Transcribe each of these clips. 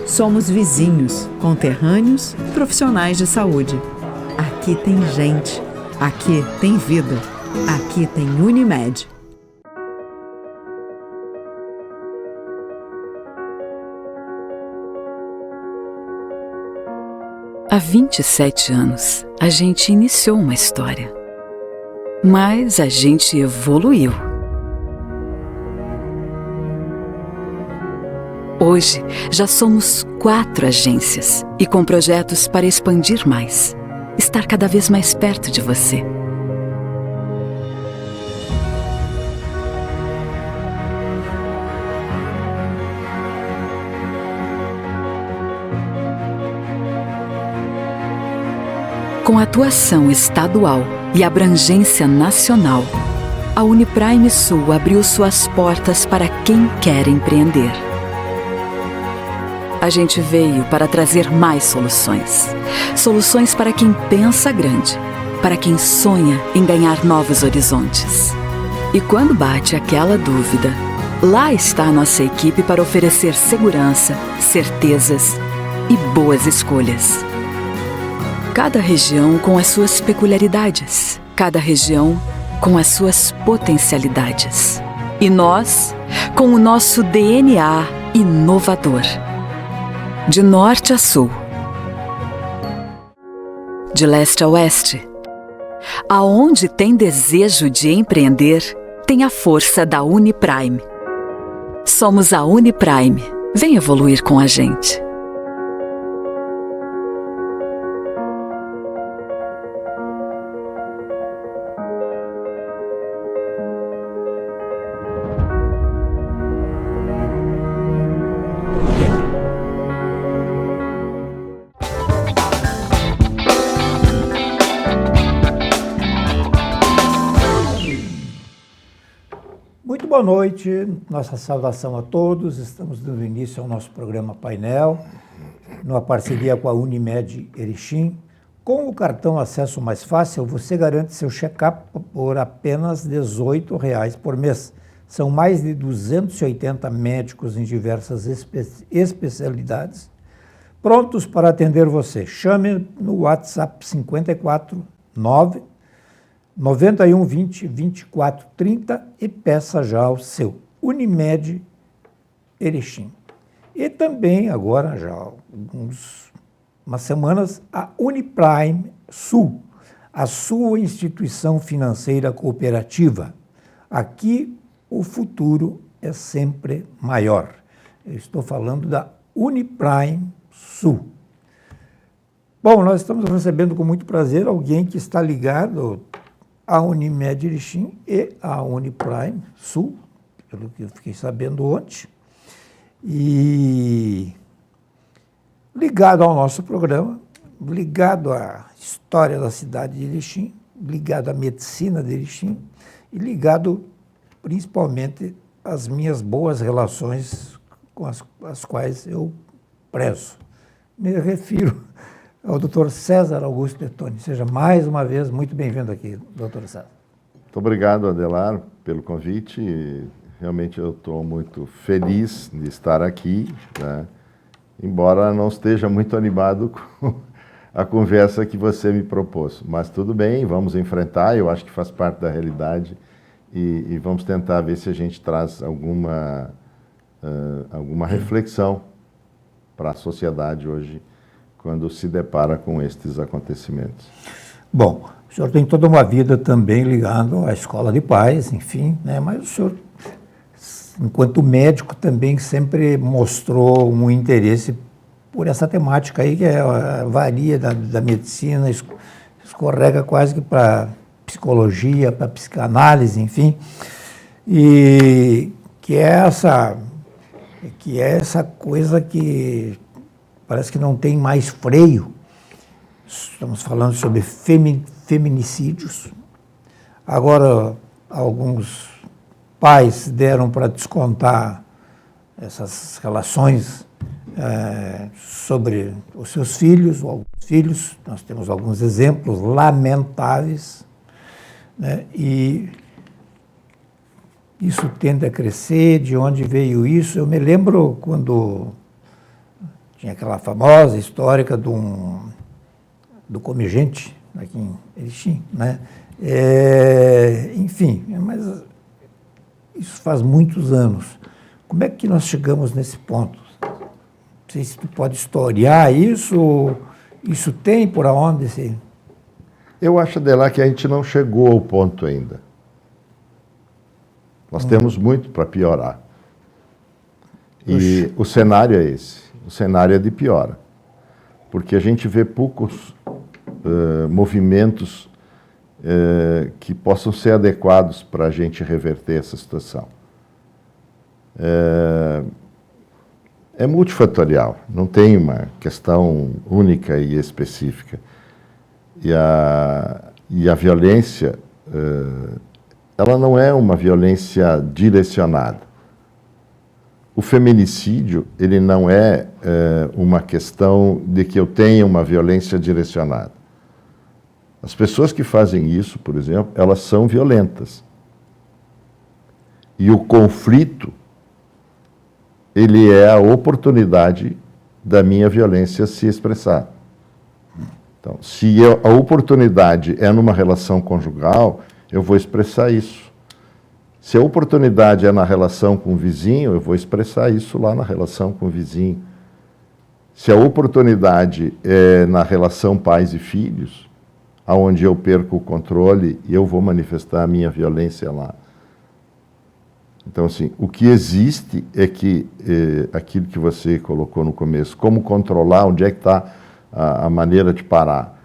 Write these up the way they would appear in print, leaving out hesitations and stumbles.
Somos vizinhos, conterrâneos, profissionais de saúde. Aqui tem gente. Aqui tem vida. Aqui tem Unimed. Há 27 anos, a gente iniciou uma história. Mas a gente evoluiu. Hoje, já somos 4 agências e com projetos para expandir mais. Estar cada vez mais perto de você. Com atuação estadual e abrangência nacional, a Uniprime Sul abriu suas portas para quem quer empreender. A gente veio para trazer mais soluções. Soluções para quem pensa grande, para quem sonha em ganhar novos horizontes. E quando bate aquela dúvida, lá está a nossa equipe para oferecer segurança, certezas e boas escolhas. Cada região com as suas peculiaridades, cada região com as suas potencialidades. E nós, com o nosso DNA inovador. De norte a sul, de leste a oeste, aonde tem desejo de empreender, tem a força da Uniprime. Somos a Uniprime. Vem evoluir com a gente. Boa noite, nossa saudação a todos. Estamos dando início ao nosso programa Painel, numa parceria com a Unimed Erechim. Com o cartão Acesso Mais Fácil, você garante seu check-up por apenas R$ 18 por mês. São mais de 280 médicos em diversas especialidades, prontos para atender você. Chame no WhatsApp 549 91 20 24 30 e peça já o seu Unimed Erechim. E também agora, já há umas semanas, a Uniprime Sul, a sua instituição financeira cooperativa. Aqui o futuro é sempre maior. Eu estou falando da Uniprime Sul. Bom, nós estamos recebendo com muito prazer alguém que está ligado a Unimed Erechim e a Uniprime Sul, pelo que eu fiquei sabendo ontem, e ligado ao nosso programa, ligado à história da cidade de Erechim, ligado à medicina de Erechim e ligado principalmente às minhas boas relações com as quais eu prezo. Me refiro ao Dr. César Augusto Detoni. Seja mais uma vez muito bem-vindo aqui, Dr. César. Muito obrigado, Adelar, pelo convite. Realmente eu estou muito feliz de estar aqui, né? Embora não esteja muito animado com a conversa que você me propôs. Mas tudo bem, vamos enfrentar, eu acho que faz parte da realidade e vamos tentar ver se a gente traz alguma reflexão para a sociedade hoje, quando se depara com estes acontecimentos. Bom, o senhor tem toda uma vida também ligado à escola de pais, enfim, né? Mas o senhor, enquanto médico, também sempre mostrou um interesse por essa temática aí, que varia da medicina, escorrega quase que para psicologia, para psicanálise, enfim, e que é essa coisa que parece que não tem mais freio. Estamos falando sobre feminicídios. Agora, alguns pais deram para descontar essas relações sobre os seus filhos, ou alguns filhos. Nós temos alguns exemplos lamentáveis, né? E isso tende a crescer. De onde veio isso? Eu me lembro quando Tinha aquela famosa histórica do Come Gente, aqui em Erechim, né? Enfim, mas isso faz muitos anos. Como é que nós chegamos nesse ponto? Não sei se tu pode historiar isso, isso tem por onde? Assim? Eu acho, Adelar, que a gente não chegou ao ponto ainda. Nós temos muito para piorar. E o cenário é esse. O cenário é de piora. Porque a gente vê poucos movimentos que possam ser adequados para a gente reverter essa situação. É multifatorial, não tem uma questão única e específica. E a violência, ela não é uma violência direcionada. O feminicídio, ele não é uma questão de que eu tenha uma violência direcionada. As pessoas que fazem isso, por exemplo, elas são violentas. E o conflito, ele é a oportunidade da minha violência se expressar. Então, se a oportunidade é numa relação conjugal, eu vou expressar isso. Se a oportunidade é na relação com o vizinho, eu vou expressar isso lá na relação com o vizinho. Se a oportunidade é na relação pais e filhos, aonde eu perco o controle, eu vou manifestar a minha violência lá. Então, assim, o que existe é que aquilo que você colocou no começo, como controlar, onde é que está a maneira de parar.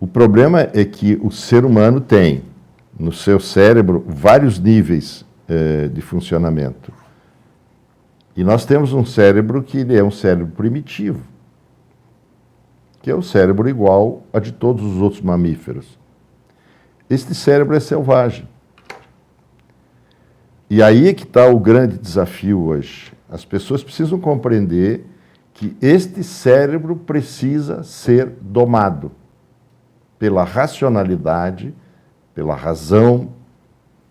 O problema é que o ser humano tem no seu cérebro vários níveis de funcionamento. E nós temos um cérebro que ele é um cérebro primitivo, que é o cérebro igual a de todos os outros mamíferos. Este cérebro é selvagem. E aí é que está o grande desafio hoje. As pessoas precisam compreender que este cérebro precisa ser domado pela racionalidade, pela razão,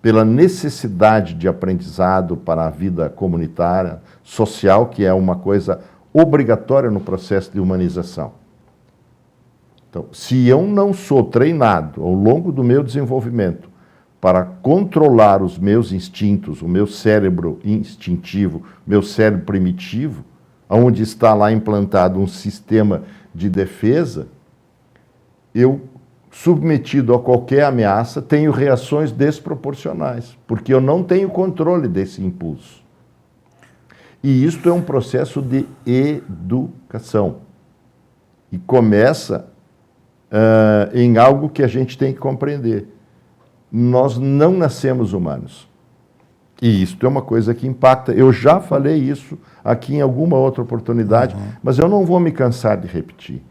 pela necessidade de aprendizado para a vida comunitária, social, que é uma coisa obrigatória no processo de humanização. Então, se eu não sou treinado ao longo do meu desenvolvimento para controlar os meus instintos, o meu cérebro instintivo, meu cérebro primitivo, onde está lá implantado um sistema de defesa, eu, submetido a qualquer ameaça, tenho reações desproporcionais, porque eu não tenho controle desse impulso. E isto é um processo de educação. E começa em algo que a gente tem que compreender. Nós não nascemos humanos. E isso é uma coisa que impacta. Eu já falei isso aqui em alguma outra oportunidade, mas eu não vou me cansar de repetir.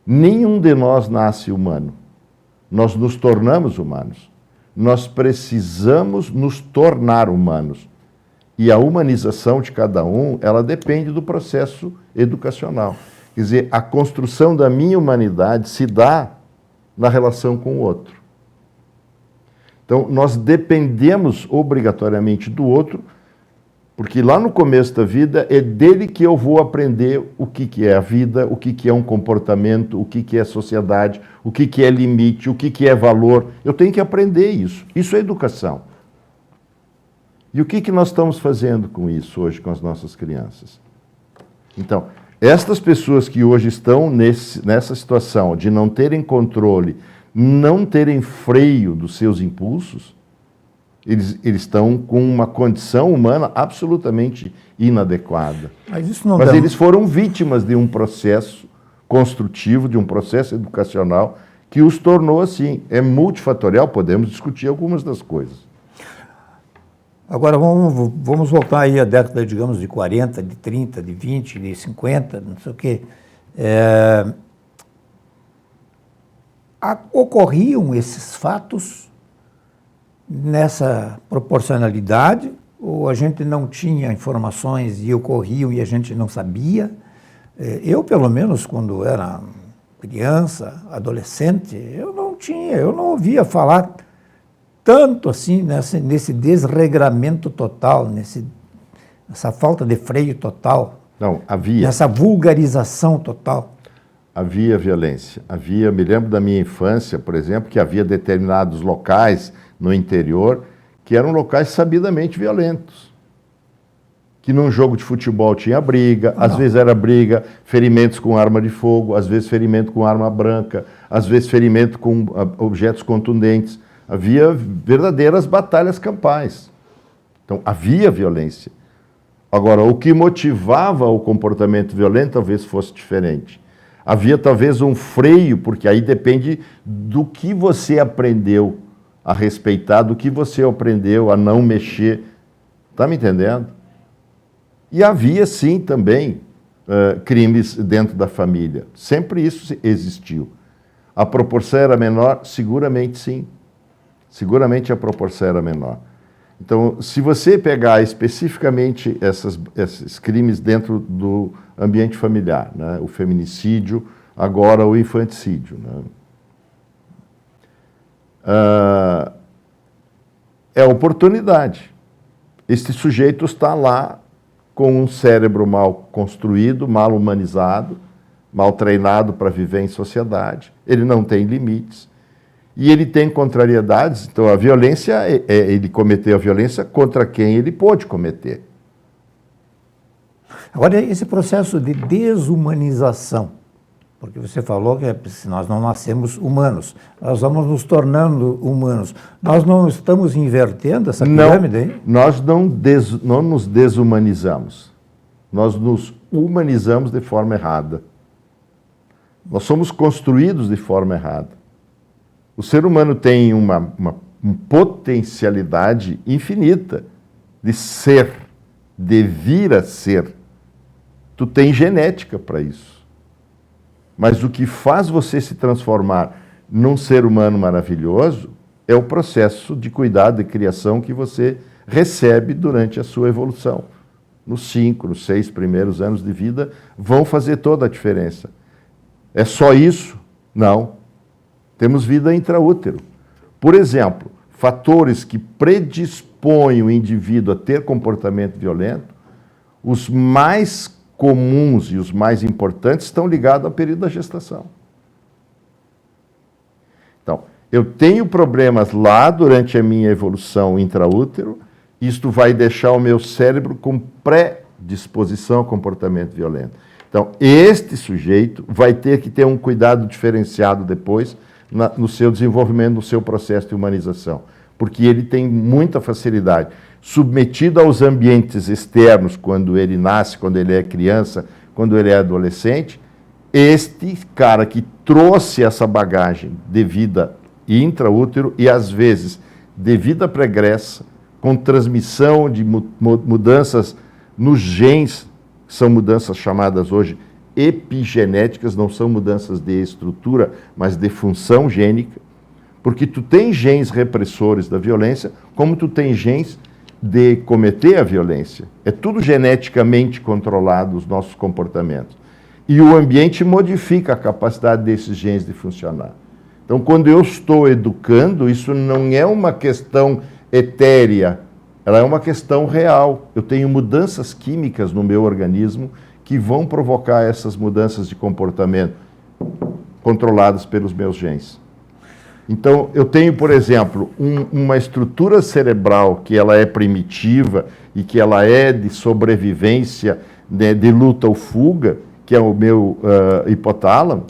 Nenhum de nós nasce humano. Nós nos tornamos humanos. Nós precisamos nos tornar humanos. E a humanização de cada um, ela depende do processo educacional. Quer dizer, a construção da minha humanidade se dá na relação com o outro. Então, nós dependemos obrigatoriamente do outro, porque lá no começo da vida é dele que eu vou aprender o que é a vida, o que é um comportamento, o que é sociedade, o que é limite, o que é valor. Eu tenho que aprender isso. Isso é educação. E o que nós estamos fazendo com isso hoje com as nossas crianças? Então, estas pessoas que hoje estão nessa situação de não terem controle, não terem freio dos seus impulsos, eles estão com uma condição humana absolutamente inadequada. Mas eles foram vítimas de um processo construtivo, de um processo educacional que os tornou assim. É multifatorial, podemos discutir algumas das coisas. Agora vamos voltar aí à década, digamos, de 40, de 30, de 20, de 50, não sei o quê. Ocorriam esses fatos nessa proporcionalidade, ou a gente não tinha informações e ocorriam e a gente não sabia? Eu, pelo menos, quando era criança, adolescente, eu não ouvia falar tanto assim nesse desregramento total, nessa falta de freio total Não, havia. Nessa vulgarização total. Havia violência. Me lembro da minha infância, por exemplo, que havia determinados locais no interior que eram locais sabidamente violentos. Que num jogo de futebol tinha briga, às vezes era briga, ferimentos com arma de fogo, às vezes ferimento com arma branca, às vezes ferimento com objetos contundentes. Havia verdadeiras batalhas campais. Então, havia violência. Agora, o que motivava o comportamento violento talvez fosse diferente. Havia talvez um freio, porque aí depende do que você aprendeu a respeitar, do que você aprendeu a não mexer. Está me entendendo? E havia, sim, também crimes dentro da família. Sempre isso existiu. A proporção era menor? Seguramente sim. Seguramente a proporção era menor. Então, se você pegar especificamente esses crimes dentro do ambiente familiar, né? O feminicídio, agora o infanticídio, né? É oportunidade. Este sujeito está lá com um cérebro mal construído, mal humanizado, mal treinado para viver em sociedade. Ele não tem limites. E ele tem contrariedades, então a violência, ele cometeu a violência contra quem ele pôde cometer. Agora, esse processo de desumanização, porque você falou que nós não nascemos humanos, nós vamos nos tornando humanos. Nós não estamos invertendo essa pirâmide, hein? Nós não nos desumanizamos. Nós nos humanizamos de forma errada. Nós somos construídos de forma errada. O ser humano tem uma potencialidade infinita de ser, de vir a ser. Tu tem genética para isso. Mas o que faz você se transformar num ser humano maravilhoso é o processo de cuidado e criação que você recebe durante a sua evolução. Nos 5, nos 6 primeiros anos de vida vão fazer toda a diferença. É só isso? Não. Temos vida intraútero. Por exemplo, fatores que predispõem o indivíduo a ter comportamento violento, os mais comuns e os mais importantes estão ligados ao período da gestação. Então, eu tenho problemas lá durante a minha evolução intraútero, isto vai deixar o meu cérebro com predisposição ao comportamento violento. Então, este sujeito vai ter que ter um cuidado diferenciado depois no seu desenvolvimento, no seu processo de humanização, porque ele tem muita facilidade. Submetido aos ambientes externos, quando ele nasce, quando ele é criança, quando ele é adolescente, este cara que trouxe essa bagagem de vida intraútero e, às vezes, de vida pregressa, com transmissão de mudanças nos genes, que são mudanças chamadas hoje epigenéticas, não são mudanças de estrutura, mas de função gênica, porque tu tem genes repressores da violência, como tu tem genes de cometer a violência. É tudo geneticamente controlado, os nossos comportamentos. E o ambiente modifica a capacidade desses genes de funcionar. Então, quando eu estou educando, isso não é uma questão etérea, ela é uma questão real. Eu tenho mudanças químicas no meu organismo que vão provocar essas mudanças de comportamento controladas pelos meus genes. Então, eu tenho, por exemplo, uma estrutura cerebral que ela é primitiva e que ela é de sobrevivência, de luta ou fuga, que é o meu hipotálamo,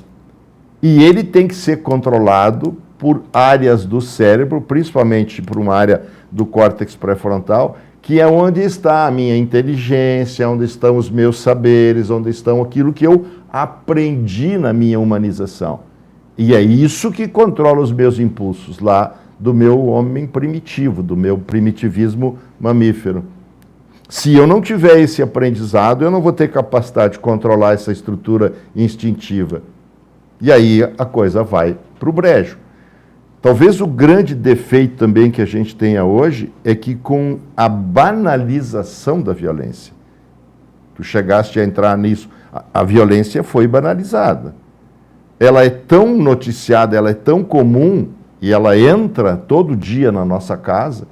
e ele tem que ser controlado por áreas do cérebro, principalmente por uma área do córtex pré-frontal, que é onde está a minha inteligência, onde estão os meus saberes, onde estão aquilo que eu aprendi na minha humanização. E é isso que controla os meus impulsos lá do meu homem primitivo, do meu primitivismo mamífero. Se eu não tiver esse aprendizado, eu não vou ter capacidade de controlar essa estrutura instintiva. E aí a coisa vai para o brejo. Talvez o grande defeito também que a gente tenha hoje é que com a banalização da violência, tu chegaste a entrar nisso, a violência foi banalizada. Ela é tão noticiada, ela é tão comum, e ela entra todo dia na nossa casa,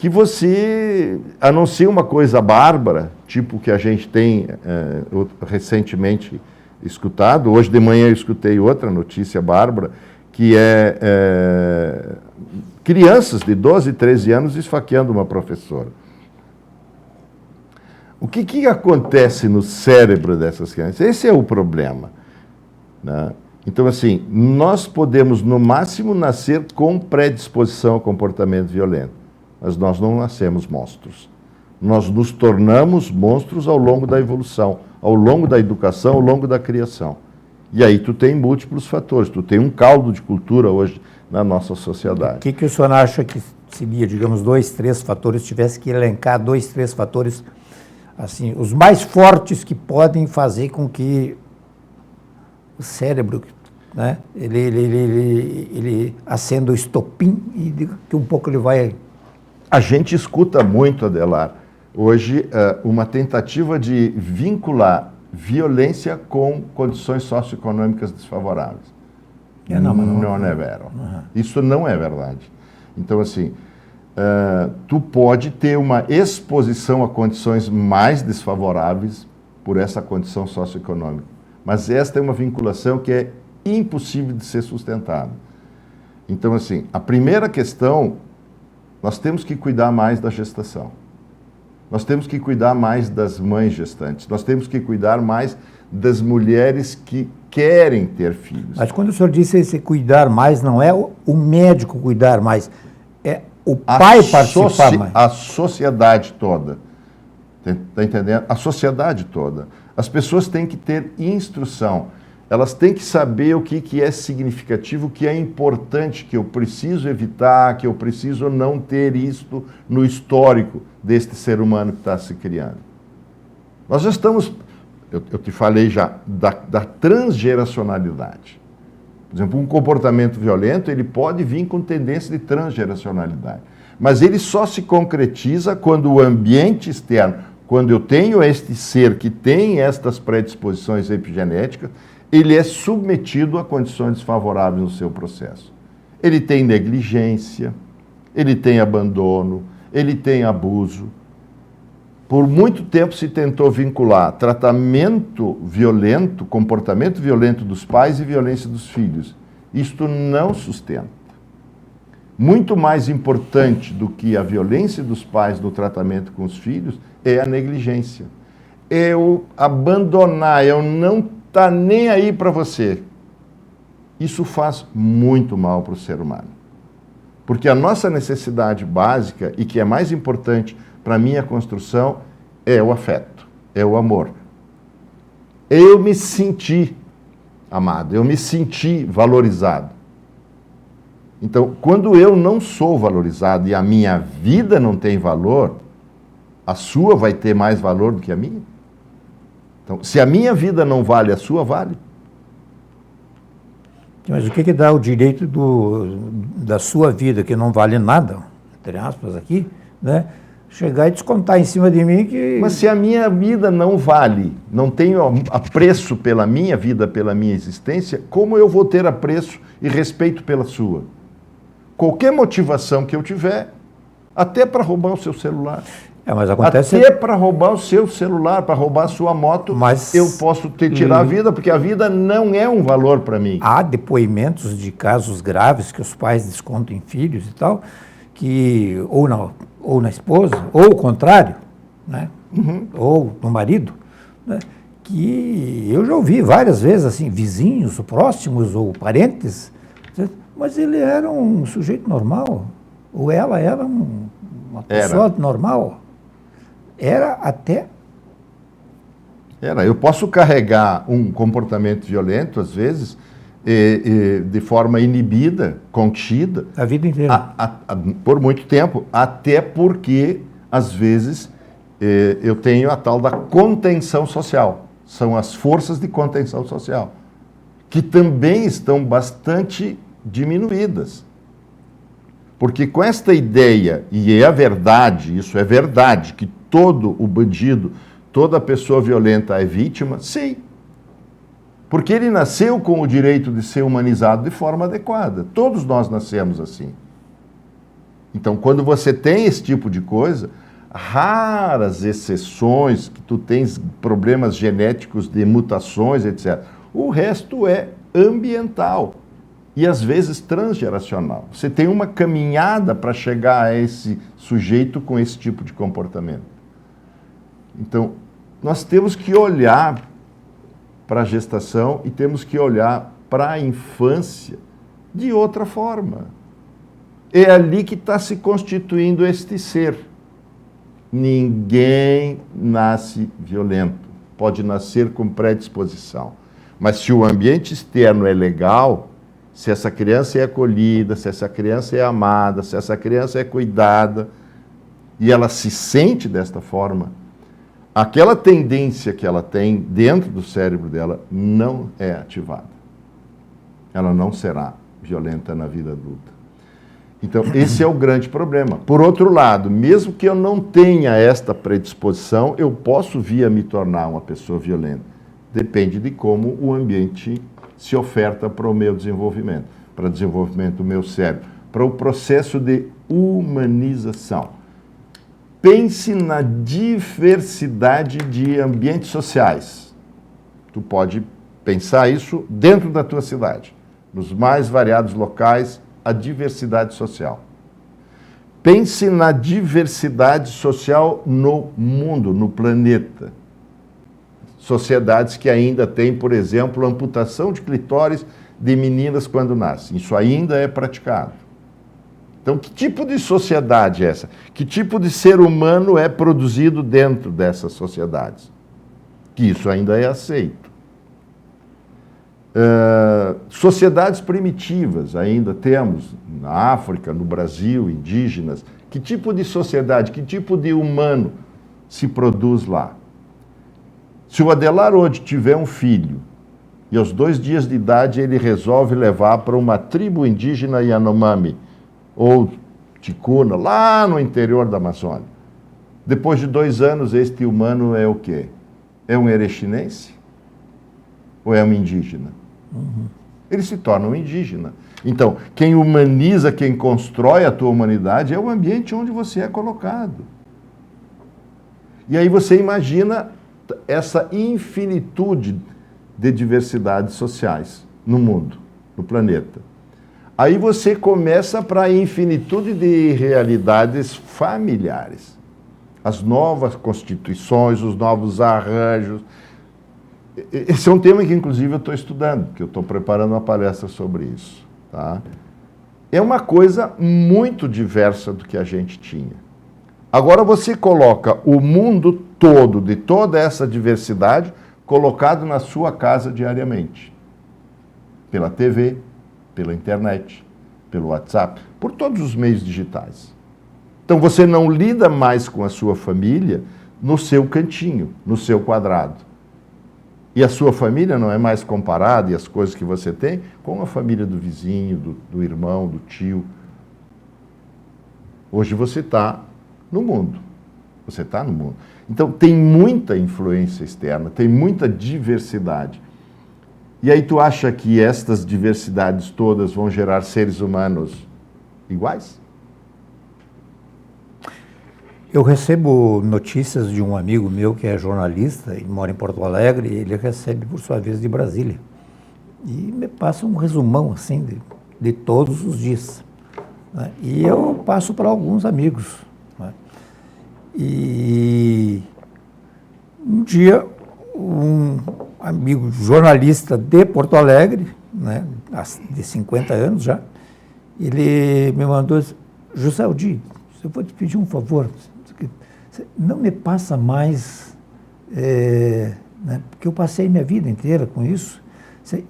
que você anuncia uma coisa bárbara, tipo que a gente tem recentemente escutado. Hoje de manhã eu escutei outra notícia bárbara, que é crianças de 12, 13 anos esfaqueando uma professora. O que acontece no cérebro dessas crianças? Esse é o problema, né? Então, assim, nós podemos, no máximo, nascer com predisposição ao comportamento violento, mas nós não nascemos monstros. Nós nos tornamos monstros ao longo da evolução, ao longo da educação, ao longo da criação. E aí tu tem múltiplos fatores, tu tem um caldo de cultura hoje na nossa sociedade. O que o senhor acha que seria, digamos, 2, 3 fatores, tivesse que elencar 2, 3 fatores, assim, os mais fortes que podem fazer com que o cérebro, né, ele acenda o estopim e que um pouco ele vai... A gente escuta muito, Adelar, hoje uma tentativa de vincular violência com condições socioeconômicas desfavoráveis. Não é verdade. Uhum. Isso não é verdade. Então, assim, tu pode ter uma exposição a condições mais desfavoráveis por essa condição socioeconômica. Mas esta é uma vinculação que é impossível de ser sustentada. Então, assim, a primeira questão, nós temos que cuidar mais da gestação. Nós temos que cuidar mais das mães gestantes. Nós temos que cuidar mais das mulheres que querem ter filhos. Mas quando o senhor disse esse cuidar mais, não é o médico cuidar mais, é o pai participar mais. A sociedade toda. Está entendendo? A sociedade toda. As pessoas têm que ter instrução. Elas têm que saber o que é significativo, o que é importante, que eu preciso evitar, que eu preciso não ter isto no histórico deste ser humano que está se criando. Nós já estamos, eu te falei já, da transgeracionalidade. Por exemplo, um comportamento violento, ele pode vir com tendência de transgeracionalidade. Mas ele só se concretiza quando o ambiente externo, quando eu tenho este ser que tem estas predisposições epigenéticas, ele é submetido a condições desfavoráveis no seu processo. Ele tem negligência, ele tem abandono, ele tem abuso. Por muito tempo se tentou vincular tratamento violento, comportamento violento dos pais e violência dos filhos. Isto não sustenta. Muito mais importante do que a violência dos pais no tratamento com os filhos é a negligência. É eu abandonar, eu não tá nem aí para você. Isso faz muito mal para o ser humano. Porque a nossa necessidade básica, e que é mais importante para a minha construção, é o afeto, é o amor. Eu me senti amado, eu me senti valorizado. Então, quando eu não sou valorizado e a minha vida não tem valor, a sua vai ter mais valor do que a minha? Então, se a minha vida não vale, a sua vale. Mas o que dá o direito da sua vida, que não vale nada, entre aspas aqui, né, chegar e descontar em cima de mim que... Mas se a minha vida não vale, não tenho apreço pela minha vida, pela minha existência, como eu vou ter apreço e respeito pela sua? Qualquer motivação que eu tiver, até para roubar o seu celular... mas acontece... Até para roubar o seu celular, para roubar a sua moto, mas eu posso tirar a vida, porque a vida não é um valor para mim. Há depoimentos de casos graves que os pais descontam em filhos e tal, que ou na esposa, ou o contrário, né? Uhum. Ou no marido, né? Que eu já ouvi várias vezes, assim, vizinhos próximos ou parentes, mas ele era um sujeito normal, ou ela era uma pessoa normal. Eu posso carregar um comportamento violento, às vezes, de forma inibida, contida. A vida inteira. Por muito tempo, até porque, às vezes, eu tenho a tal da contenção social. São as forças de contenção social, que também estão bastante diminuídas. Porque com esta ideia, e é a verdade, isso é verdade, que todo o bandido, toda pessoa violenta é vítima, sim. Porque ele nasceu com o direito de ser humanizado de forma adequada. Todos nós nascemos assim. Então, quando você tem esse tipo de coisa, raras exceções, que tu tens problemas genéticos de mutações, etc. O resto é ambiental e, às vezes, transgeracional. Você tem uma caminhada para chegar a esse sujeito com esse tipo de comportamento. Então, nós temos que olhar para a gestação e temos que olhar para a infância de outra forma. É ali que está se constituindo este ser. Ninguém nasce violento. Pode nascer com predisposição. Mas se o ambiente externo é legal, se essa criança é acolhida, se essa criança é amada, se essa criança é cuidada, e ela se sente desta forma, aquela tendência que ela tem dentro do cérebro dela não é ativada. Ela não será violenta na vida adulta. Então, esse é o grande problema. Por outro lado, mesmo que eu não tenha esta predisposição, eu posso vir a me tornar uma pessoa violenta. Depende de como o ambiente se oferta para o meu desenvolvimento, para o desenvolvimento do meu cérebro, para o processo de humanização. Pense na diversidade de ambientes sociais. Tu pode pensar isso dentro da tua cidade, nos mais variados locais, a diversidade social. Pense na diversidade social no mundo, no planeta. Sociedades que ainda têm, por exemplo, amputação de clitóris de meninas quando nascem. Isso ainda é praticado. Então, que tipo de sociedade é essa? Que tipo de ser humano é produzido dentro dessas sociedades? Que isso ainda é aceito. Sociedades primitivas ainda temos, na África, no Brasil, indígenas. Que tipo de sociedade, que tipo de humano se produz lá? Se o Adelar hoje tiver um filho e aos 2 dias de idade ele resolve levar para uma tribo indígena Yanomami ou Ticuna, lá no interior da Amazônia, depois de 2 anos este humano é o quê? É um erechinense? Ou é um indígena? Ele se torna um indígena. Então, quem humaniza, quem constrói a tua humanidade é o ambiente onde você é colocado. E aí você imagina essa infinitude de diversidades sociais no mundo, no planeta. Aí você começa para a infinitude de realidades familiares. As novas constituições, os novos arranjos. Esse é um tema que, inclusive, eu estou estudando, que eu estou preparando uma palestra sobre isso. Tá? É uma coisa muito diversa do que a gente tinha. Agora você coloca o mundo todo, de toda essa diversidade, colocado na sua casa diariamente. Pela TV, pela internet, pelo WhatsApp, por todos os meios digitais. Então você não lida mais com a sua família no seu cantinho, no seu quadrado. E a sua família não é mais comparada, e as coisas que você tem, com a família do vizinho, do irmão, do tio. Hoje você está no mundo. Você está no mundo. Então tem muita influência externa, tem muita diversidade. E aí tu acha que estas diversidades todas vão gerar seres humanos iguais? Eu recebo notícias de um amigo meu que é jornalista e mora em Porto Alegre, e ele recebe, por sua vez, de Brasília. E me passa um resumão, assim, de todos os dias. Né? E eu passo para alguns amigos. Né? E um dia, um amigo jornalista de Porto Alegre, né, de 50 anos já, ele me mandou, José Aldir, eu vou te pedir um favor, não me passa mais, né, porque eu passei minha vida inteira com isso,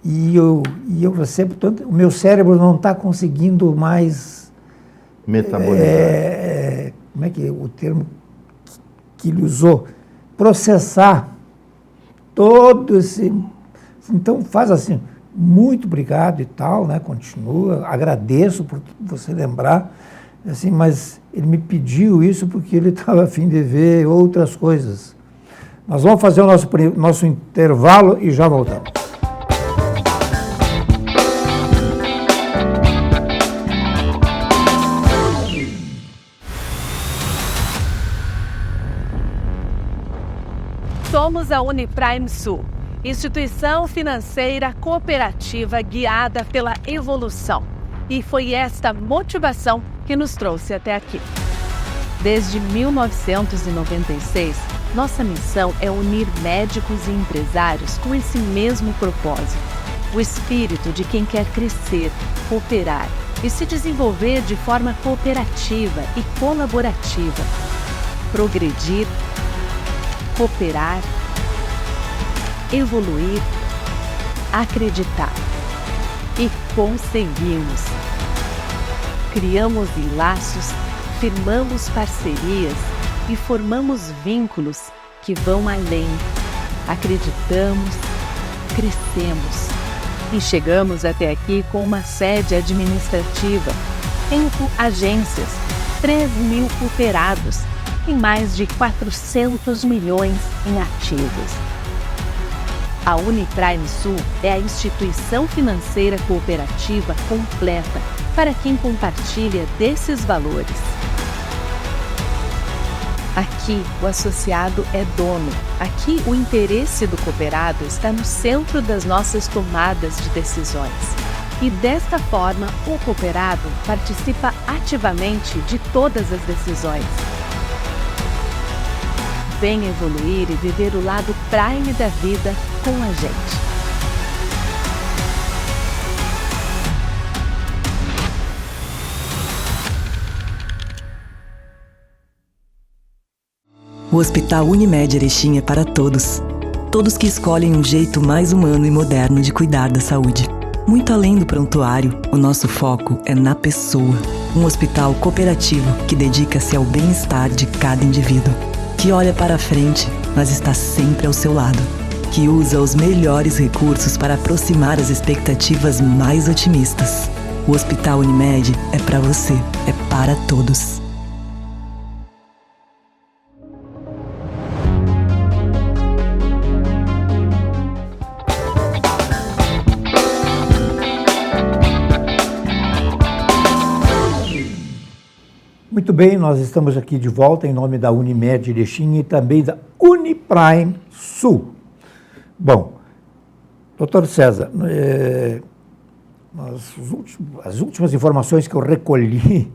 e eu recebo tanto, o meu cérebro não está conseguindo mais metabolizar. Como é que é o termo que ele usou? Processar todo esse... Então faz assim, muito obrigado e tal, né? Continua, agradeço por você lembrar, assim, mas ele me pediu isso porque ele estava a fim de ver outras coisas. Nós vamos fazer o nosso intervalo e já voltamos. Somos a Uniprime Sul, instituição financeira cooperativa guiada pela evolução. E foi esta motivação que nos trouxe até aqui. Desde 1996, nossa missão é unir médicos e empresários com esse mesmo propósito. O espírito de quem quer crescer, cooperar e se desenvolver de forma cooperativa e colaborativa. Progredir, cooperar, evoluir, acreditar. E conseguimos. Criamos laços, firmamos parcerias e formamos vínculos que vão além. Acreditamos, crescemos e chegamos até aqui com uma sede administrativa, 5 agências, 3.000 cooperados e mais de 400 milhões em ativos. A Uniprime Sul é a instituição financeira cooperativa completa para quem compartilha desses valores. Aqui, o associado é dono. Aqui, o interesse do cooperado está no centro das nossas tomadas de decisões. E desta forma, o cooperado participa ativamente de todas as decisões. Venha evoluir e viver o lado prime da vida com a gente. O Hospital Unimed Erechim é para todos. Todos que escolhem um jeito mais humano e moderno de cuidar da saúde. Muito além do prontuário, o nosso foco é na pessoa. Um hospital cooperativo que dedica-se ao bem-estar de cada indivíduo. Que olha para a frente, mas está sempre ao seu lado. Que usa os melhores recursos para aproximar as expectativas mais otimistas. O Hospital Unimed é para você, é para todos. Muito bem, nós estamos aqui de volta em nome da Unimed Erechim e também da Uniprime Sul. Bom, doutor César, as últimas informações que eu recolhi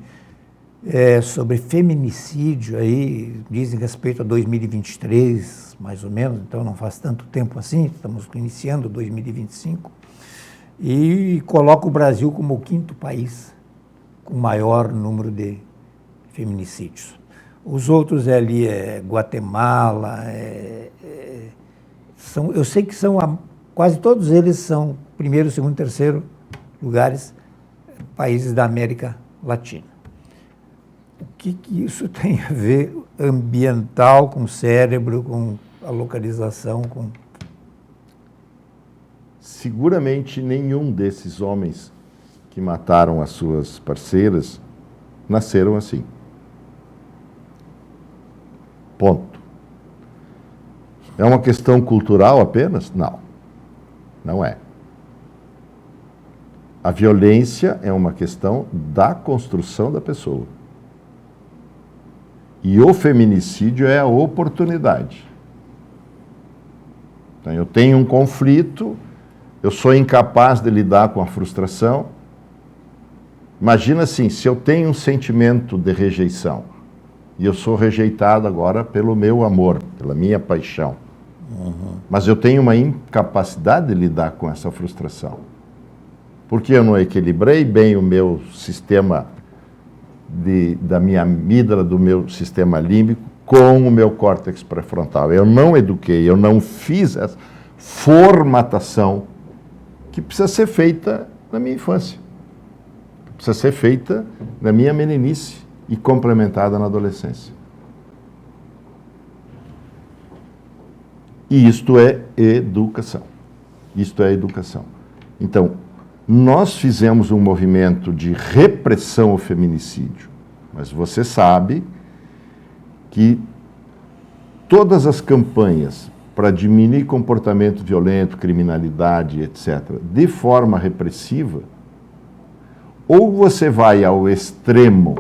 sobre feminicídio aí dizem respeito a 2023, mais ou menos, então não faz tanto tempo assim, estamos iniciando 2025, e coloca o Brasil como o 5º país com maior número de feminicídios. Os outros ali Guatemala, eu sei que quase todos eles são primeiro, segundo, terceiro lugares, países da América Latina. O que isso tem a ver ambiental com o cérebro, com a localização, com... Seguramente nenhum desses homens que mataram as suas parceiras nasceram assim. Ponto. É uma questão cultural apenas? Não. Não é. A violência é uma questão da construção da pessoa. E o feminicídio é a oportunidade. Então, eu tenho um conflito, eu sou incapaz de lidar com a frustração. Imagina assim, se eu tenho um sentimento de rejeição, e eu sou rejeitado agora pelo meu amor, pela minha paixão. Mas eu tenho uma incapacidade de lidar com essa frustração. Porque eu não equilibrei bem o meu sistema, da minha amígdala, do meu sistema límbico, com o meu córtex pré-frontal. Eu não eduquei, eu não fiz essa formatação que precisa ser feita na minha infância. Precisa ser feita na minha meninice e complementada na adolescência. E isto é educação. Isto é educação. Então, nós fizemos um movimento de repressão ao feminicídio, mas você sabe que todas as campanhas para diminuir comportamento violento, criminalidade, etc., de forma repressiva, ou você vai ao extremo,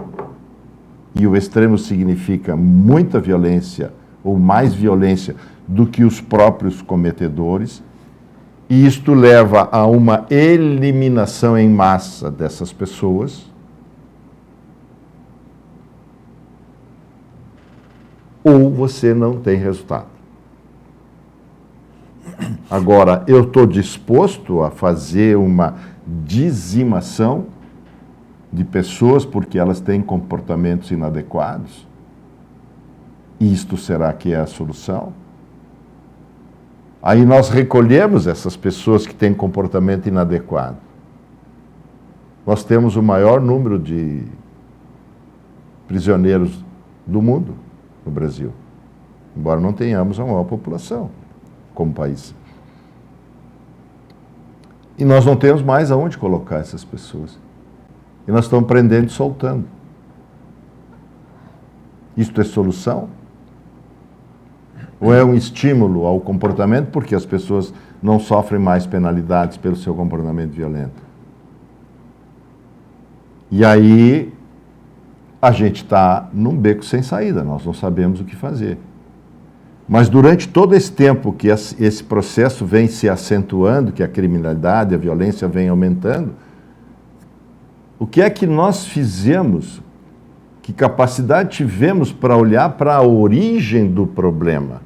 e o extremo significa muita violência ou mais violência do que os próprios cometedores, e isto leva a uma eliminação em massa dessas pessoas, ou você não tem resultado. Agora, eu estou disposto a fazer uma dizimação de pessoas porque elas têm comportamentos inadequados? Isto será que é a solução? Aí nós recolhemos essas pessoas que têm comportamento inadequado. Nós temos o maior número de prisioneiros do mundo no Brasil, embora não tenhamos a maior população como país. E nós não temos mais aonde colocar essas pessoas. E nós estamos prendendo e soltando. Isto é solução? Ou é um estímulo ao comportamento porque as pessoas não sofrem mais penalidades pelo seu comportamento violento? E aí a gente está num beco sem saída, nós não sabemos o que fazer. Mas durante todo esse tempo que esse processo vem se acentuando, que a criminalidade, a violência vem aumentando, o que é que nós fizemos, que capacidade tivemos para olhar para a origem do problema?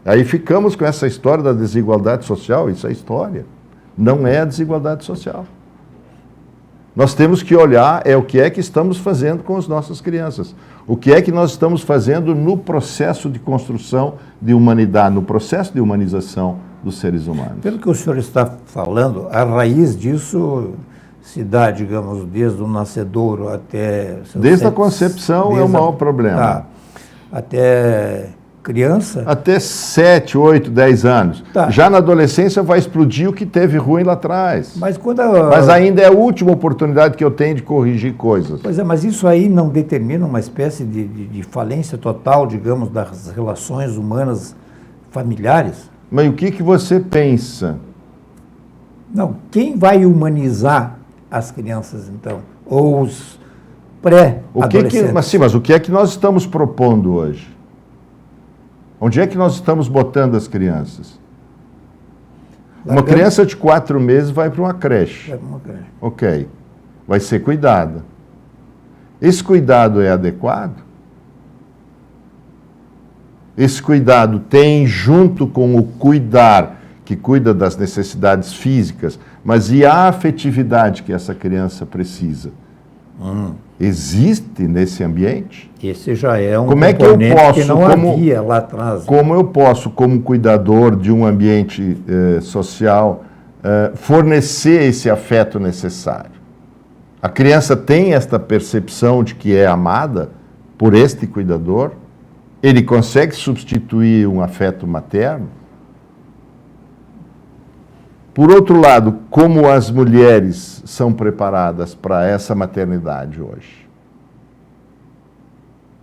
Aí ficamos com essa história da desigualdade social, isso é história, não é a desigualdade social. Nós temos que olhar o que é que estamos fazendo com as nossas crianças. O que é que nós estamos fazendo no processo de construção de humanidade, no processo de humanização dos seres humanos. Pelo que o senhor está falando, a raiz disso se dá, digamos, desde o nascedouro até... Desde a concepção é o maior problema. Tá, até criança? Até 7, 8, 10 anos. Tá. Já na adolescência vai explodir o que teve ruim lá atrás. Mas Mas ainda é a última oportunidade que eu tenho de corrigir coisas. Pois é, mas isso aí não determina uma espécie de falência total, digamos, das relações humanas familiares? Mas o que você pensa? Não, quem vai humanizar as crianças, então? Ou os pré-adolescentes? Mas o que é que nós estamos propondo hoje? Onde é que nós estamos botando as crianças? Uma criança de 4 meses vai para uma creche. Ok. Vai ser cuidada. Esse cuidado é adequado? Esse cuidado tem, junto com o cuidar, que cuida das necessidades físicas, mas e a afetividade que essa criança precisa? Existe nesse ambiente? Esse já é um como é que eu posso, que não havia lá atrás. Como eu posso, como cuidador de um ambiente social, fornecer esse afeto necessário? A criança tem esta percepção de que é amada por este cuidador? Ele consegue substituir um afeto materno? Por outro lado, como as mulheres são preparadas para essa maternidade hoje?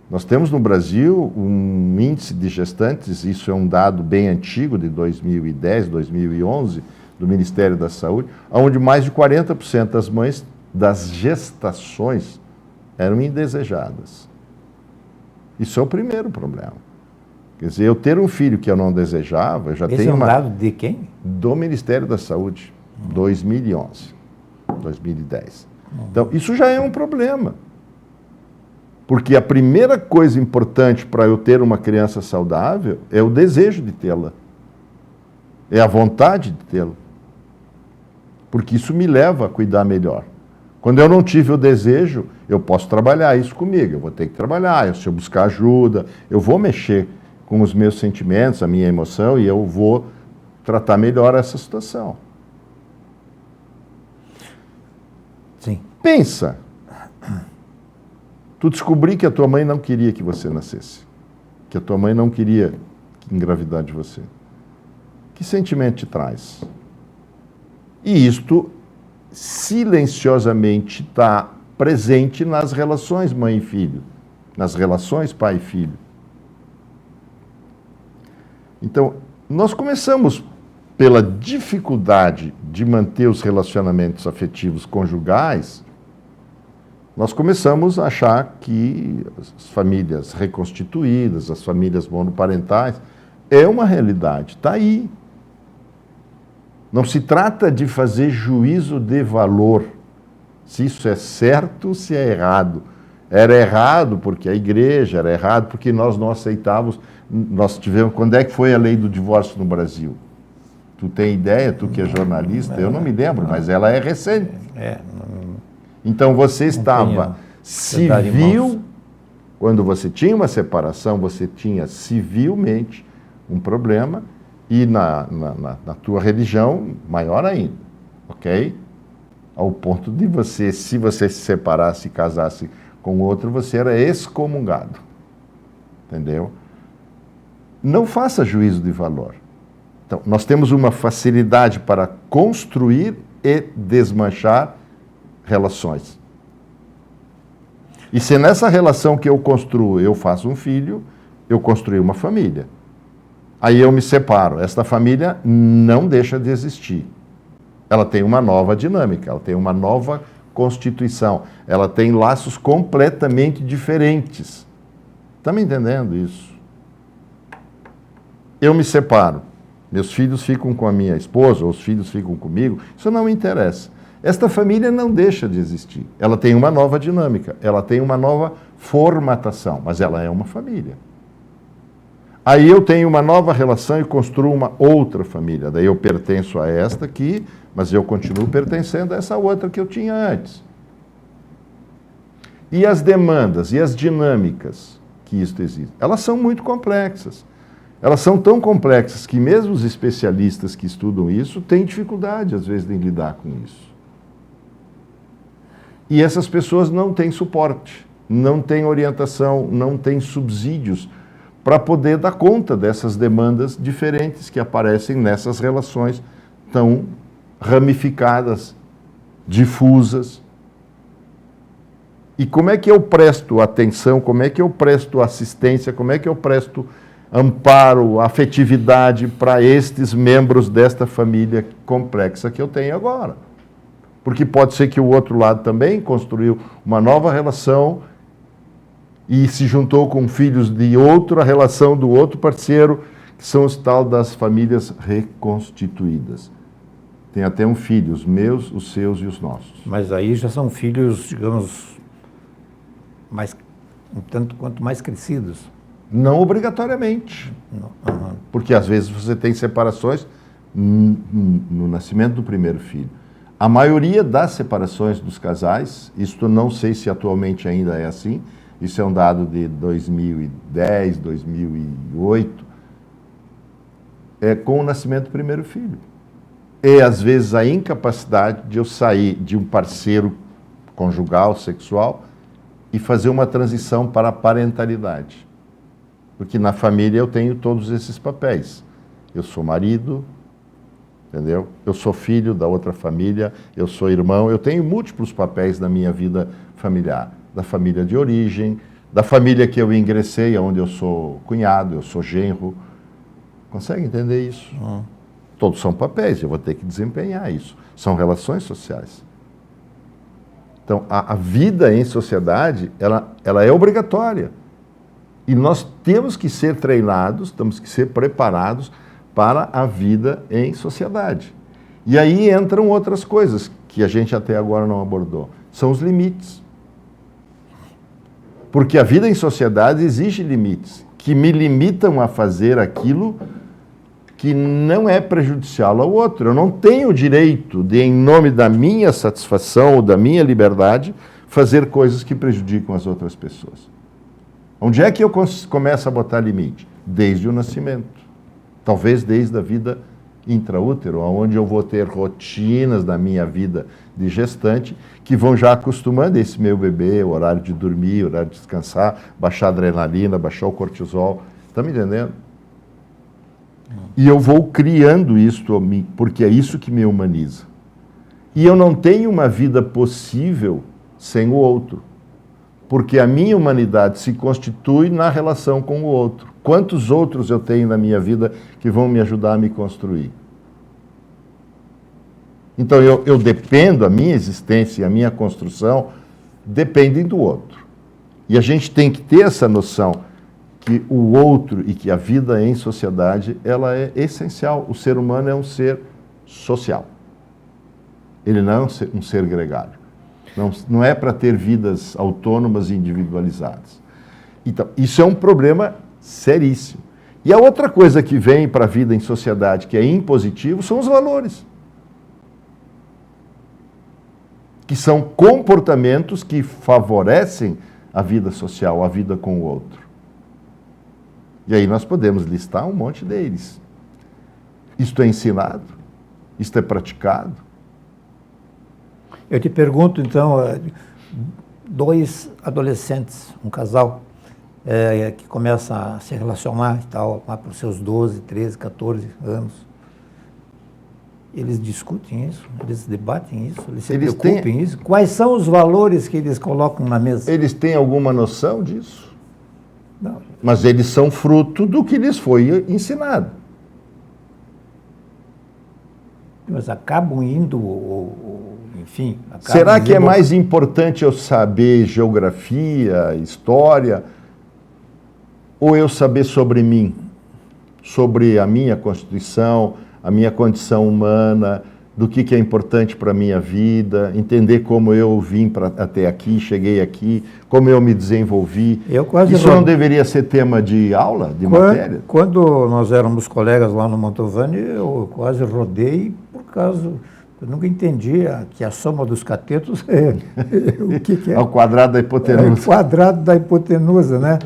Nós temos no Brasil um índice de gestantes, isso é um dado bem antigo, de 2010, 2011, do Ministério da Saúde, onde mais de 40% das mães das gestações eram indesejadas. Isso é o primeiro problema. Quer dizer, eu ter um filho que eu não desejava, eu já tenho um dado de quem? Do Ministério da Saúde, 2011, 2010. Então, isso já é um problema. Porque a primeira coisa importante para eu ter uma criança saudável é o desejo de tê-la. É a vontade de tê-la. Porque isso me leva a cuidar melhor. Quando eu não tive o desejo, eu posso trabalhar isso comigo. Eu vou ter que trabalhar, se eu buscar ajuda, eu vou mexer com os meus sentimentos, a minha emoção, e eu vou tratar melhor essa situação. Sim. Pensa. Tu descobri que a tua mãe não queria que você nascesse. Que a tua mãe não queria engravidar de você. Que sentimento te traz? E isto, silenciosamente, está presente nas relações mãe e filho. Nas relações pai e filho. Então, nós começamos pela dificuldade de manter os relacionamentos afetivos conjugais. nós começamos a achar que as famílias reconstituídas, as famílias monoparentais, é uma realidade, está aí. Não se trata de fazer juízo de valor, se isso é certo, se é errado. Era errado porque a igreja, era errado porque nós não aceitávamos. Nós tivemos, quando é que foi a lei do divórcio no Brasil? Tu tem ideia, tu que é jornalista? Eu não me lembro, mas ela é recente. Então você estava civil, quando você tinha uma separação, você tinha civilmente um problema, e na tua religião, maior ainda, ok? Ao ponto de você, se você se separasse e casasse com outro, você era excomungado. Entendeu? Não faça juízo de valor. Então, nós temos uma facilidade para construir e desmanchar relações. E se nessa relação que eu construo, eu faço um filho, eu construí uma família. Aí eu me separo. Esta família não deixa de existir. Ela tem uma nova dinâmica, ela tem uma nova constituição, ela tem laços completamente diferentes. Está me entendendo isso? Eu me separo, meus filhos ficam com a minha esposa, ou os filhos ficam comigo, isso não me interessa. Esta família não deixa de existir. Ela tem uma nova dinâmica, ela tem uma nova formatação, mas ela é uma família. Aí eu tenho uma nova relação e construo uma outra família. Daí eu pertenço a esta aqui, mas eu continuo pertencendo a essa outra que eu tinha antes. E as demandas e as dinâmicas que isto existe, elas são muito complexas. Elas são tão complexas que mesmo os especialistas que estudam isso têm dificuldade, às vezes, em lidar com isso. E essas pessoas não têm suporte, não têm orientação, não têm subsídios para poder dar conta dessas demandas diferentes que aparecem nessas relações tão ramificadas, difusas. E como é que eu presto atenção, como é que eu presto assistência, como é que eu presto amparo, afetividade para estes membros desta família complexa que eu tenho agora? Porque pode ser que o outro lado também construiu uma nova relação e se juntou com filhos de outra relação do outro parceiro, que são os tal das famílias reconstituídas. Tem até um filho, os meus, os seus e os nossos. Mas aí já são filhos, digamos, um tanto quanto mais crescidos. Não obrigatoriamente. Uhum. Porque às vezes você tem separações no nascimento do primeiro filho. A maioria das separações dos casais, isto não sei se atualmente ainda é assim, isso é um dado de 2010, 2008, é com o nascimento do primeiro filho. E às vezes a incapacidade de eu sair de um parceiro conjugal, sexual, e fazer uma transição para a parentalidade. Porque na família eu tenho todos esses papéis. Eu sou marido, entendeu? Eu sou filho da outra família, eu sou irmão, eu tenho múltiplos papéis na minha vida familiar. Da família de origem, da família que eu ingressei, onde eu sou cunhado, eu sou genro. Consegue entender isso? Todos são papéis, eu vou ter que desempenhar isso. São relações sociais. Então, a vida em sociedade, ela é obrigatória. E nós temos que ser treinados, temos que ser preparados para a vida em sociedade. E aí entram outras coisas que a gente até agora não abordou. São os limites. Porque a vida em sociedade exige limites, que me limitam a fazer aquilo que não é prejudicial ao outro. Eu não tenho o direito de, em nome da minha satisfação ou da minha liberdade, fazer coisas que prejudicam as outras pessoas. Onde é que eu começo a botar limite? Desde o nascimento. Talvez desde a vida intraútero, onde eu vou ter rotinas da minha vida de gestante que vão já acostumando esse meu bebê, o horário de dormir, o horário de descansar, baixar a adrenalina, baixar o cortisol. Está me entendendo? E eu vou criando isso a mim, porque é isso que me humaniza. E eu não tenho uma vida possível sem o outro, porque a minha humanidade se constitui na relação com o outro. Quantos outros eu tenho na minha vida que vão me ajudar a me construir? Então eu dependo, a minha existência e a minha construção dependem do outro. E a gente tem que ter essa noção que o outro e que a vida em sociedade, ela é essencial. O ser humano é um ser social. Ele não é um ser gregário. Não é para ter vidas autônomas e individualizadas. Então, isso é um problema seríssimo. E a outra coisa que vem para a vida em sociedade, que é impositivo, são os valores. Que são comportamentos que favorecem a vida social, a vida com o outro. E aí nós podemos listar um monte deles. Isto é ensinado? Isto é praticado? Eu te pergunto, então, dois adolescentes, um casal, que começa a se relacionar e tal, lá para os seus 12, 13, 14 anos, eles discutem isso, eles debatem isso, eles se preocupam em isso. Quais são os valores que eles colocam na mesa? Eles têm alguma noção disso? Não. Mas eles são fruto do que lhes foi ensinado. Mas acabam indo, enfim... Será que é mais importante eu saber geografia, história, ou eu saber sobre mim, sobre a minha constituição, a minha condição humana, do que é importante para a minha vida, entender como eu vim até aqui, cheguei aqui, como eu me desenvolvi. Isso não deveria ser tema de aula, de matéria? Quando nós éramos colegas lá no Mantovani, eu quase rodei por causa... Eu nunca entendi que a soma dos catetos o que é? Ao quadrado da hipotenusa. É o quadrado da hipotenusa, né?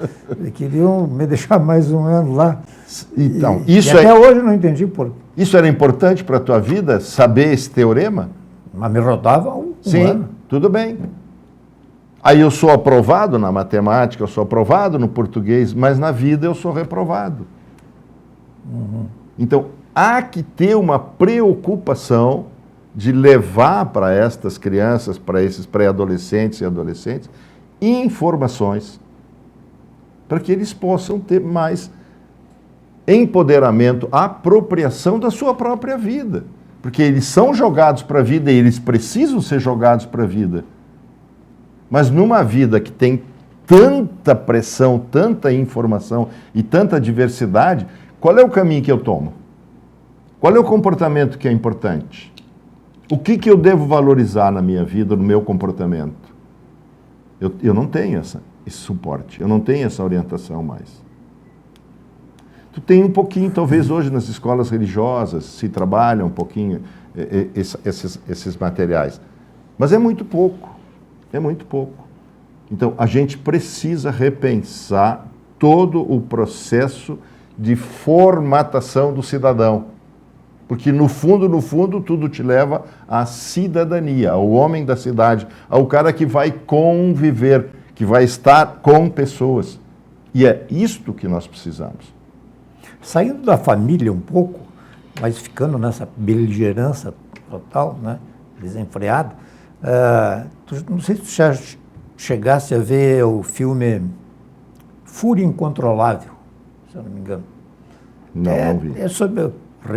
Queriam me deixar mais um ano lá. Então, até hoje eu não entendi por quê. Isso era importante para a tua vida, saber esse teorema? Mas me rodava um Sim, ano. Tudo bem. Aí eu sou aprovado na matemática, eu sou aprovado no português, mas na vida eu sou reprovado. Uhum. Então, há que ter uma preocupação de levar para estas crianças, para esses pré-adolescentes e adolescentes, informações para que eles possam ter mais empoderamento, apropriação da sua própria vida. Porque eles são jogados para a vida e eles precisam ser jogados para a vida. Mas numa vida que tem tanta pressão, tanta informação e tanta diversidade, qual é o caminho que eu tomo? Qual é o comportamento que é importante? O que eu devo valorizar na minha vida, no meu comportamento? Eu não tenho esse suporte, eu não tenho essa orientação mais. Tu tem um pouquinho, talvez hoje nas escolas religiosas, se trabalha um pouquinho esses materiais. Mas é muito pouco, é muito pouco. Então, a gente precisa repensar todo o processo de formatação do cidadão. Porque, no fundo, tudo te leva à cidadania, ao homem da cidade, ao cara que vai conviver, que vai estar com pessoas. E é isto que nós precisamos. Saindo da família um pouco, mas ficando nessa beligerância total, né, desenfreada, não sei se tu já chegasse a ver o filme Fúria Incontrolável, se eu não me engano. Não vi. É sobre...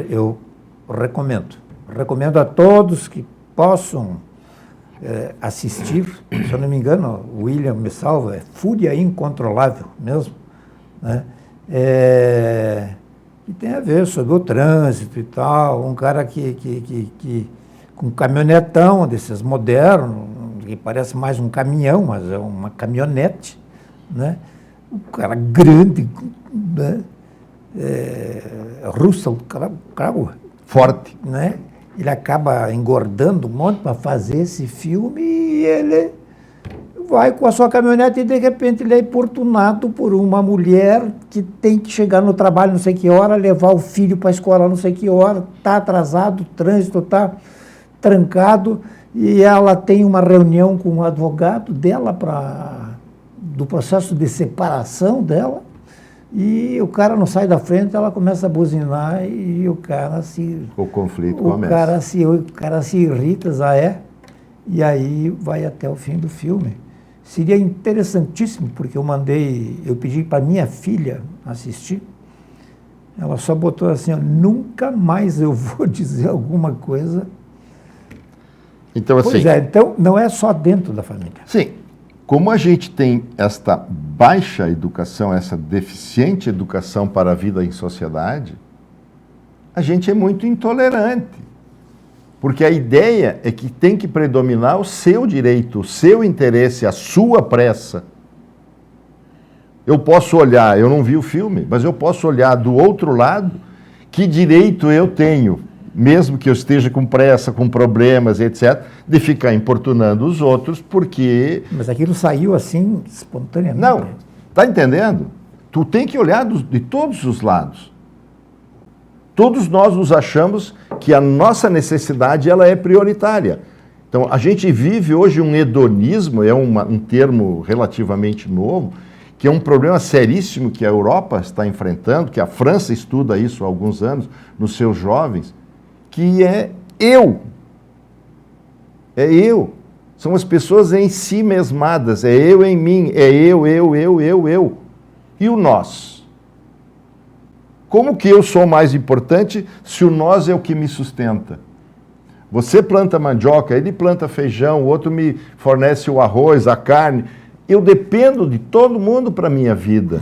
Eu recomendo a todos que possam assistir, se eu não me engano, o William me salva, é Fúria Incontrolável mesmo, né? Que tem a ver sobre o trânsito e tal, um cara que com um caminhonetão desses modernos, que parece mais um caminhão, mas é uma caminhonete, né? Um cara grande, né? Russell Crowe, forte, né? Ele acaba engordando um monte para fazer esse filme e ele vai com a sua caminhonete e de repente ele é importunado por uma mulher que tem que chegar no trabalho não sei que hora, levar o filho para a escola não sei que hora, está atrasado, o trânsito está trancado e ela tem uma reunião com o advogado dela do processo de separação dela. E o cara não sai da frente, ela começa a buzinar e o cara se... O conflito começa. O cara se irrita, e aí vai até o fim do filme. Seria interessantíssimo, porque eu pedi para minha filha assistir, ela só botou assim, nunca mais eu vou dizer alguma coisa. Então, assim... Pois é, então não é só dentro da família. Sim, Como a gente tem esta baixa educação, essa deficiente educação para a vida em sociedade, a gente é muito intolerante. Porque a ideia é que tem que predominar o seu direito, o seu interesse, a sua pressa. Eu posso olhar, eu não vi o filme, mas eu posso olhar do outro lado, que direito eu tenho, mesmo que eu esteja com pressa, com problemas, etc., de ficar importunando os outros, porque... Mas aquilo saiu assim, espontaneamente. Não, tá entendendo? Tu tem que olhar de todos os lados. Todos nós nos achamos que a nossa necessidade ela é prioritária. Então, a gente vive hoje um hedonismo, é um termo relativamente novo, que é um problema seríssimo que a Europa está enfrentando, que a França estuda isso há alguns anos, nos seus jovens, que é eu. É eu. São as pessoas em si mesmadas, é eu em mim, é eu. E o nós? Como que eu sou mais importante se o nós é o que me sustenta? Você planta mandioca, ele planta feijão, o outro me fornece o arroz, a carne. Eu dependo de todo mundo para a minha vida.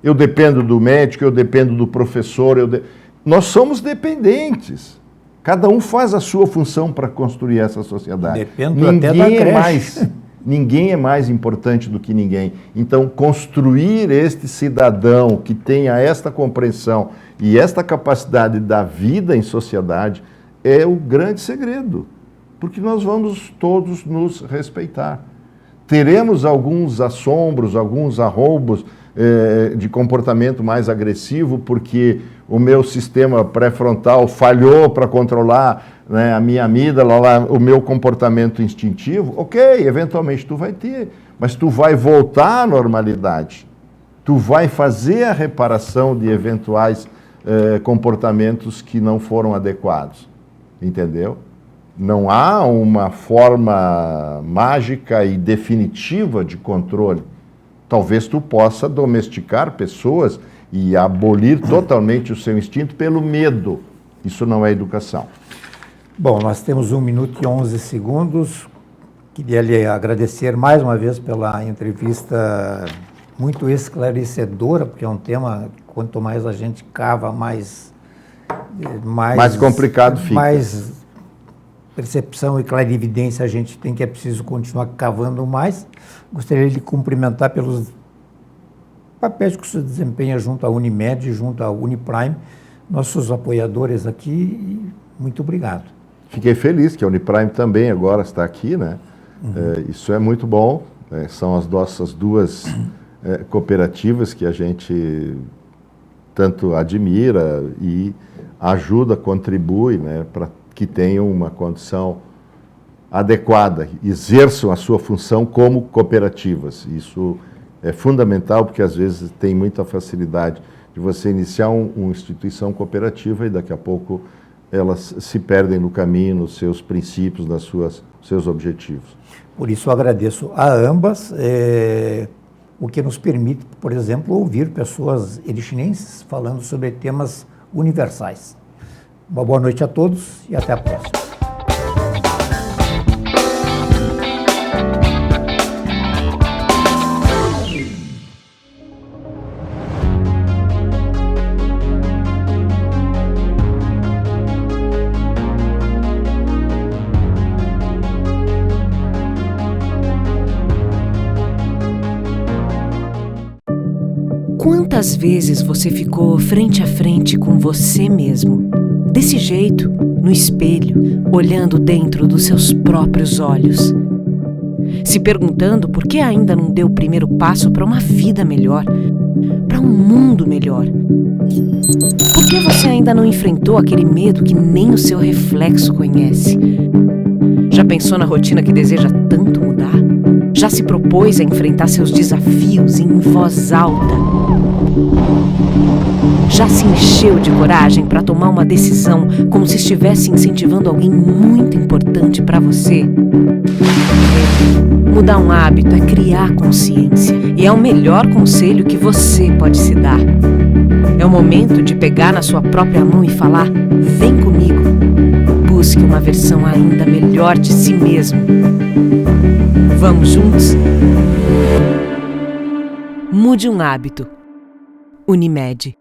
Eu dependo do médico, eu dependo do professor. Nós somos dependentes. Cada um faz a sua função para construir essa sociedade. Dependo até da creche. Ninguém é mais importante do que ninguém. Então, construir este cidadão que tenha esta compreensão e esta capacidade da vida em sociedade é o grande segredo. Porque nós vamos todos nos respeitar. Teremos alguns assombros, alguns arroubos de comportamento mais agressivo, porque o meu sistema pré-frontal falhou para controlar, né, a minha amígdala, o meu comportamento instintivo. Ok, eventualmente tu vai ter, mas tu vai voltar à normalidade. Tu vai fazer a reparação de eventuais comportamentos que não foram adequados. Entendeu? Não há uma forma mágica e definitiva de controle. Talvez tu possa domesticar pessoas e abolir totalmente o seu instinto pelo medo. Isso não é educação. Bom, nós temos 1 minuto e 11 segundos. Queria lhe agradecer mais uma vez pela entrevista muito esclarecedora, porque é um tema, quanto mais a gente cava, mais complicado fica. Mais percepção e clarividência a gente tem, que é preciso continuar cavando mais. Gostaria de cumprimentar pelos papéis que você desempenha junto à Unimed, junto à Uniprime, nossos apoiadores aqui, e muito obrigado. Fiquei feliz que a Uniprime também agora está aqui, né? Isso é muito bom, são as nossas duas cooperativas que a gente tanto admira e ajuda, contribui, né, para que tenham uma condição adequada, exerçam a sua função como cooperativas. Isso é fundamental, porque às vezes tem muita facilidade de você iniciar uma instituição cooperativa e daqui a pouco elas se perdem no caminho, nos seus princípios, nos seus objetivos. Por isso agradeço a ambas, o que nos permite, por exemplo, ouvir pessoas erichinenses falando sobre temas universais. Uma boa noite a todos e até a próxima. Quantas vezes você ficou frente a frente com você mesmo, desse jeito, no espelho, olhando dentro dos seus próprios olhos, se perguntando por que ainda não deu o primeiro passo para uma vida melhor, para um mundo melhor? Por que você ainda não enfrentou aquele medo que nem o seu reflexo conhece? Já pensou na rotina que deseja tanto mudar? Já se propôs a enfrentar seus desafios em voz alta? Já se encheu de coragem para tomar uma decisão como se estivesse incentivando alguém muito importante para você? Mudar um hábito é criar consciência e é o melhor conselho que você pode se dar. É o momento de pegar na sua própria mão e falar: vem comigo. Busque uma versão ainda melhor de si mesmo. Vamos juntos? Mude um hábito. Unimed.